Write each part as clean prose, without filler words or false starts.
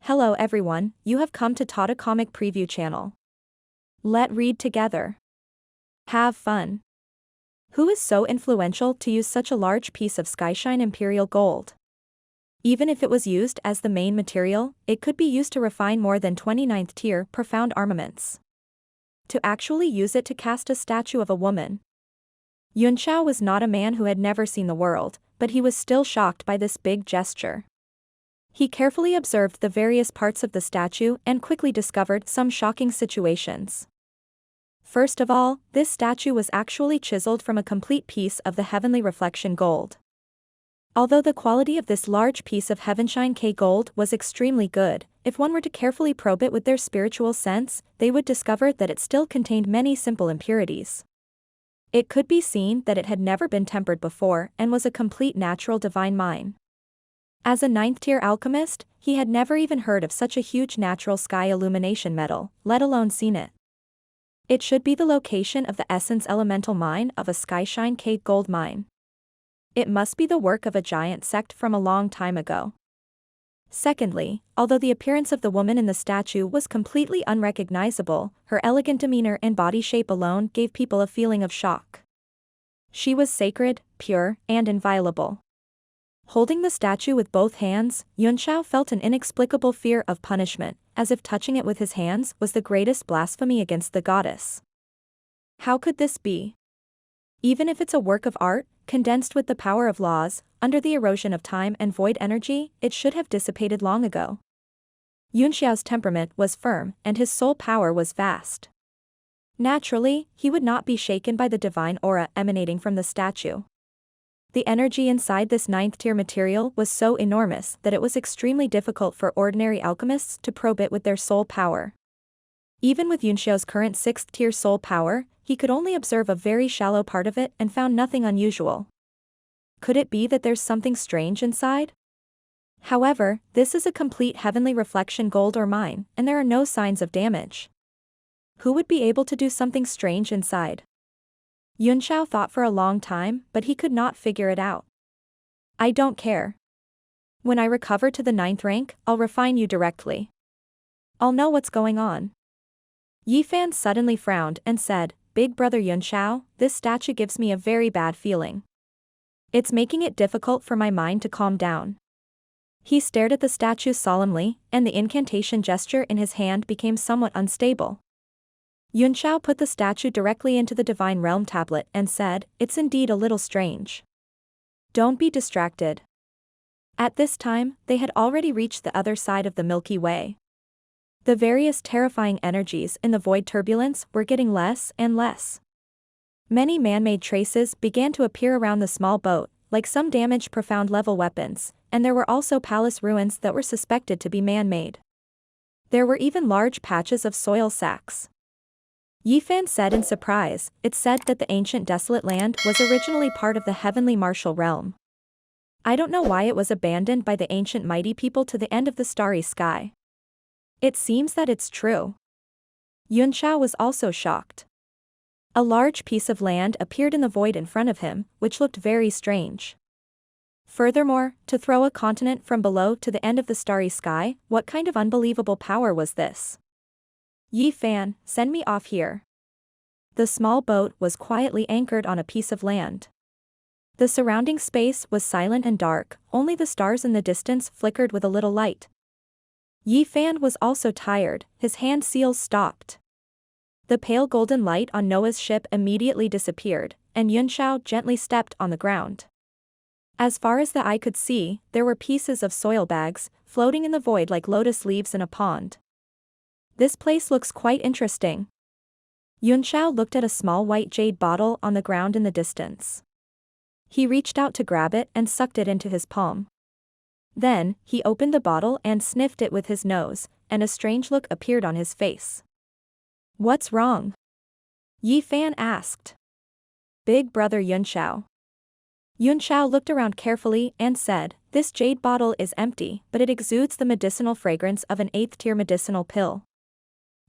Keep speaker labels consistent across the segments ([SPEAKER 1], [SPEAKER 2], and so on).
[SPEAKER 1] Hello everyone, you have come to Tata Comic Preview channel. Let read together. Have fun. Who is so influential to use such a large piece of Skyshine Imperial Gold? Even if it was used as the main material, it could be used to refine more than 29th tier profound armaments. To actually use it to cast a statue of a woman. Yunxiao was not a man who had never seen the world, but he was still shocked by this big gesture. He carefully observed the various parts of the statue and quickly discovered some shocking situations. First of all, this statue was actually chiseled from a complete piece of the heavenly reflection gold. Although the quality of this large piece of heaven-shine K gold was extremely good, if one were to carefully probe it with their spiritual sense, they would discover that it still contained many simple impurities. It could be seen that it had never been tempered before and was a complete natural divine mine. As a 9th-tier alchemist, he had never even heard of such a huge natural sky illumination metal, let alone seen it. It should be the location of the essence elemental mine of a Skyshine K gold mine. It must be the work of a giant sect from a long time ago. Secondly, although the appearance of the woman in the statue was completely unrecognizable, her elegant demeanor and body shape alone gave people a feeling of shock. She was sacred, pure, and inviolable. Holding the statue with both hands, Yunxiao felt an inexplicable fear of punishment, as if touching it with his hands was the greatest blasphemy against the goddess. How could this be? Even if it's a work of art, condensed with the power of laws, under the erosion of time and void energy, it should have dissipated long ago. Yunxiao's temperament was firm and his soul power was vast. Naturally, he would not be shaken by the divine aura emanating from the statue. The energy inside this 9th-tier material was so enormous that it was extremely difficult for ordinary alchemists to probe it with their soul power. Even with Yunxiao's current 6th-tier soul power, he could only observe a very shallow part of it and found nothing unusual. Could it be that there's something strange inside? However, this is a complete heavenly reflection gold or mine, and there are no signs of damage. Who would be able to do something strange inside? Yunxiao thought for a long time, but he could not figure it out. I don't care. When I recover to the 9th rank, I'll refine you directly. I'll know what's going on. Yifan suddenly frowned and said, Big brother Yunxiao, this statue gives me a very bad feeling. It's making it difficult for my mind to calm down. He stared at the statue solemnly, and the incantation gesture in his hand became somewhat unstable. Yunxiao put the statue directly into the Divine Realm tablet and said, It's indeed a little strange. Don't be distracted. At this time, they had already reached the other side of the Milky Way. The various terrifying energies in the void turbulence were getting less and less. Many man-made traces began to appear around the small boat, like some damaged profound-level weapons, and there were also palace ruins that were suspected to be man-made. There were even large patches of soil sacks. Yifan said in surprise, It said that the ancient desolate land was originally part of the heavenly martial realm. I don't know why it was abandoned by the ancient mighty people to the end of the starry sky. It seems that it's true. Yunxiao was also shocked. A large piece of land appeared in the void in front of him, which looked very strange. Furthermore, to throw a continent from below to the end of the starry sky, what kind of unbelievable power was this? Yifan, send me off here. The small boat was quietly anchored on a piece of land. The surrounding space was silent and dark, only the stars in the distance flickered with a little light. Yifan was also tired, his hand seals stopped. The pale golden light on Noah's ship immediately disappeared, and Yunxiao gently stepped on the ground. As far as the eye could see, there were pieces of soil bags, floating in the void like lotus leaves in a pond. This place looks quite interesting. Yunxiao looked at a small white jade bottle on the ground in the distance. He reached out to grab it and sucked it into his palm. Then, he opened the bottle and sniffed it with his nose, and a strange look appeared on his face. What's wrong? Yifan asked. Big brother Yunxiao. Yunxiao looked around carefully and said, This jade bottle is empty, but it exudes the medicinal fragrance of an 8th-tier medicinal pill.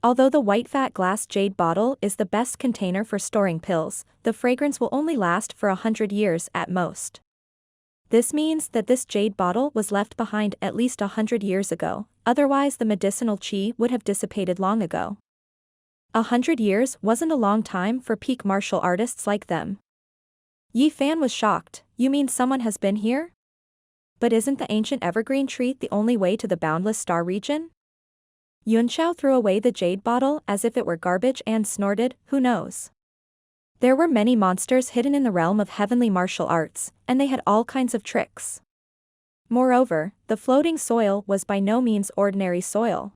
[SPEAKER 1] Although the white fat glass jade bottle is the best container for storing pills, the fragrance will only last for 100 years at most. This means that this jade bottle was left behind at least 100 years ago, otherwise the medicinal qi would have dissipated long ago. 100 years wasn't a long time for peak martial artists like them. Yi Fan was shocked. You mean someone has been here? But isn't the ancient evergreen tree the only way to the boundless star region? Yunxiao threw away the jade bottle as if it were garbage and snorted, who knows? There were many monsters hidden in the realm of heavenly martial arts, and they had all kinds of tricks. Moreover, the floating soil was by no means ordinary soil.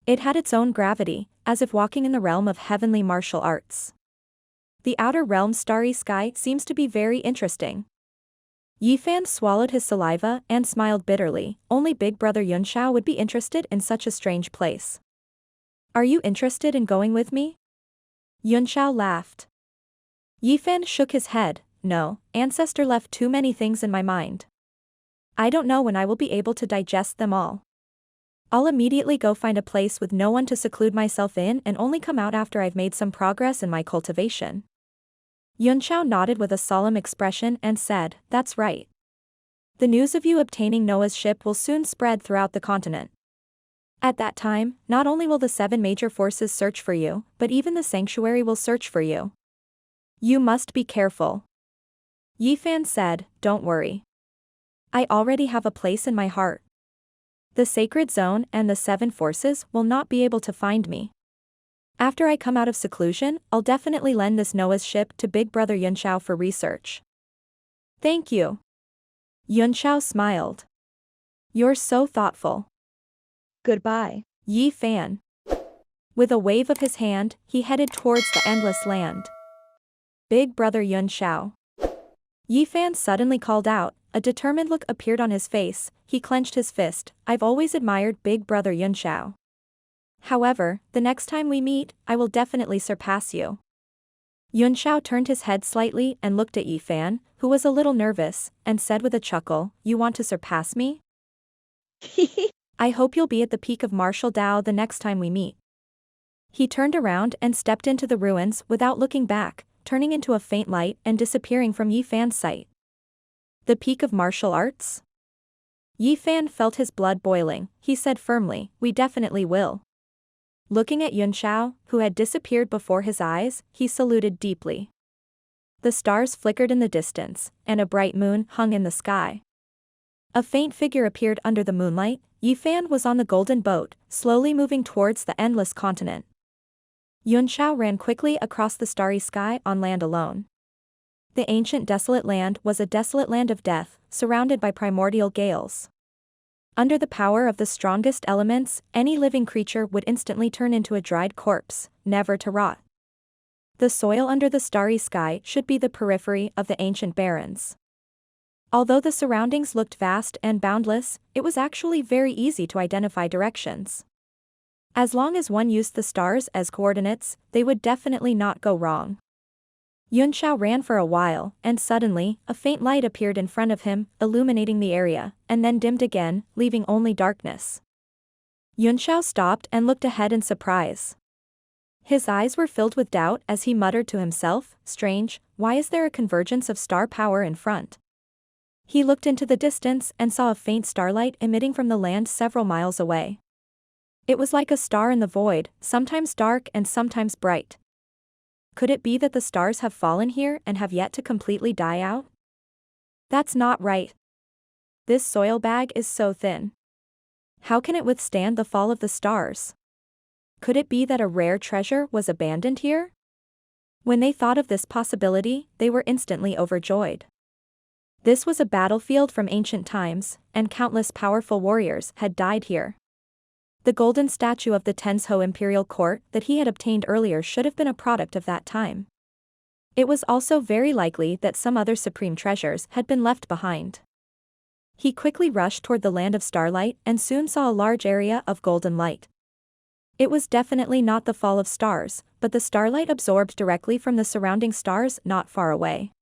[SPEAKER 1] It had its own gravity, as if walking in the realm of heavenly martial arts. The outer realm's starry sky seems to be very interesting. Yi Fan swallowed his saliva and smiled bitterly. Only big brother Yunxiao would be interested in such a strange place. Are you interested in going with me? Yunxiao laughed. Yi Fan shook his head. No, ancestor left too many things in my mind. I don't know when I will be able to digest them all. I'll immediately go find a place with no one to seclude myself in and only come out after I've made some progress in my cultivation. Yunxiao nodded with a solemn expression and said, That's right. The news of you obtaining Noah's ship will soon spread throughout the continent. At that time, not only will the 7 major forces search for you, but even the sanctuary will search for you. You must be careful. Yi Fan said, Don't worry. I already have a place in my heart. The sacred zone and the 7 forces will not be able to find me. After I come out of seclusion, I'll definitely lend this Noah's ship to big brother Yunxiao for research. Thank you. Yunxiao smiled. You're so thoughtful. Goodbye, Yi Fan. With a wave of his hand, he headed towards the endless land. Big brother Yunxiao. Yi Fan suddenly called out. A determined look appeared on his face. He clenched his fist. I've always admired big brother Yunxiao. However, the next time we meet, I will definitely surpass you. Yunxiao turned his head slightly and looked at Yi Fan, who was a little nervous, and said with a chuckle, You want to surpass me? I hope you'll be at the peak of martial Dao the next time we meet. He turned around and stepped into the ruins without looking back, turning into a faint light and disappearing from Yi Fan's sight. The peak of martial arts? Yi Fan felt his blood boiling. He said firmly, We definitely will. Looking at Yunxiao, who had disappeared before his eyes, he saluted deeply. The stars flickered in the distance, and a bright moon hung in the sky. A faint figure appeared under the moonlight. Yi Fan was on the golden boat, slowly moving towards the endless continent. Yunxiao ran quickly across the starry sky on land alone. The ancient desolate land was a desolate land of death, surrounded by primordial gales. Under the power of the strongest elements, any living creature would instantly turn into a dried corpse, never to rot. The soil under the starry sky should be the periphery of the ancient barrens. Although the surroundings looked vast and boundless, it was actually very easy to identify directions. As long as one used the stars as coordinates, they would definitely not go wrong. Yunxiao ran for a while, and suddenly, a faint light appeared in front of him, illuminating the area, and then dimmed again, leaving only darkness. Yunxiao stopped and looked ahead in surprise. His eyes were filled with doubt as he muttered to himself, Strange, why is there a convergence of star power in front? He looked into the distance and saw a faint starlight emitting from the land several miles away. It was like a star in the void, sometimes dark and sometimes bright. Could it be that the stars have fallen here and have yet to completely die out? That's not right. This soil bag is so thin. How can it withstand the fall of the stars? Could it be that a rare treasure was abandoned here? When they thought of this possibility, they were instantly overjoyed. This was a battlefield from ancient times, and countless powerful warriors had died here. The golden statue of the Tenzhou imperial court that he had obtained earlier should have been a product of that time. It was also very likely that some other supreme treasures had been left behind. He quickly rushed toward the land of Starlight and soon saw a large area of golden light. It was definitely not the fall of stars, but the starlight absorbed directly from the surrounding stars not far away.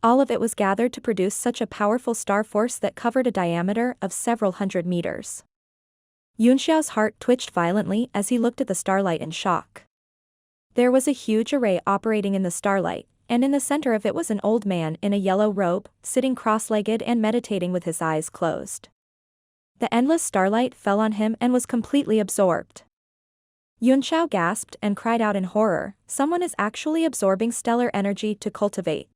[SPEAKER 1] All of it was gathered to produce such a powerful star force that covered a diameter of several hundred meters. Yunxiao's heart twitched violently as he looked at the starlight in shock. There was a huge array operating in the starlight, and in the center of it was an old man in a yellow robe, sitting cross-legged and meditating with his eyes closed. The endless starlight fell on him and was completely absorbed. Yunxiao gasped and cried out in horror, someone is actually absorbing stellar energy to cultivate.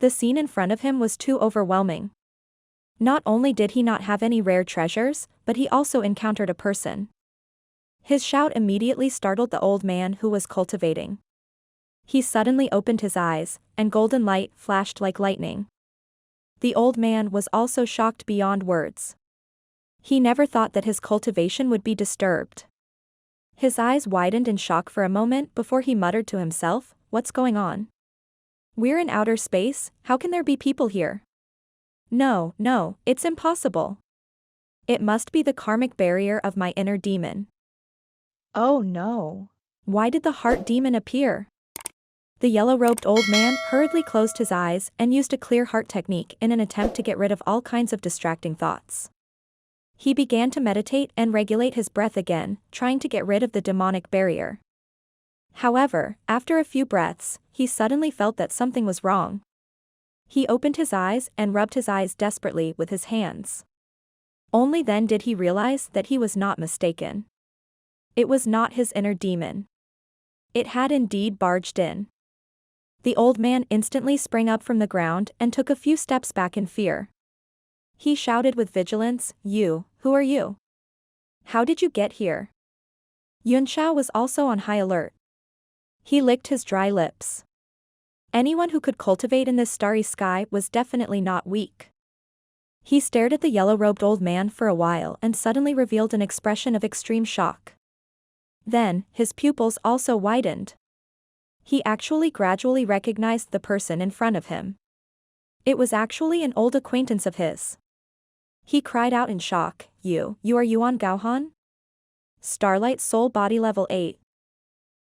[SPEAKER 1] The scene in front of him was too overwhelming. Not only did he not have any rare treasures, but he also encountered a person. His shout immediately startled the old man who was cultivating. He suddenly opened his eyes, and golden light flashed like lightning. The old man was also shocked beyond words. He never thought that his cultivation would be disturbed. His eyes widened in shock for a moment before he muttered to himself, "What's going on? We're in outer space, how can there be people here? No, it's impossible. It must be the karmic barrier of my inner demon. Oh no. Why did the heart demon appear?" The yellow-robed old man hurriedly closed his eyes and used a clear heart technique in an attempt to get rid of all kinds of distracting thoughts. He began to meditate and regulate his breath again, trying to get rid of the demonic barrier. However, after a few breaths, he suddenly felt that something was wrong. He opened his eyes and rubbed his eyes desperately with his hands. Only then did he realize that he was not mistaken. It was not his inner demon. It had indeed barged in. The old man instantly sprang up from the ground and took a few steps back in fear. He shouted with vigilance, "Who are you? How did you get here?" Yunxiao was also on high alert. He licked his dry lips. Anyone who could cultivate in this starry sky was definitely not weak. He stared at the yellow-robed old man for a while and suddenly revealed an expression of extreme shock. Then, his pupils also widened. He actually gradually recognized the person in front of him. It was actually an old acquaintance of his. He cried out in shock, You are Yuan Gaohan? Starlight Soul Body Level 8,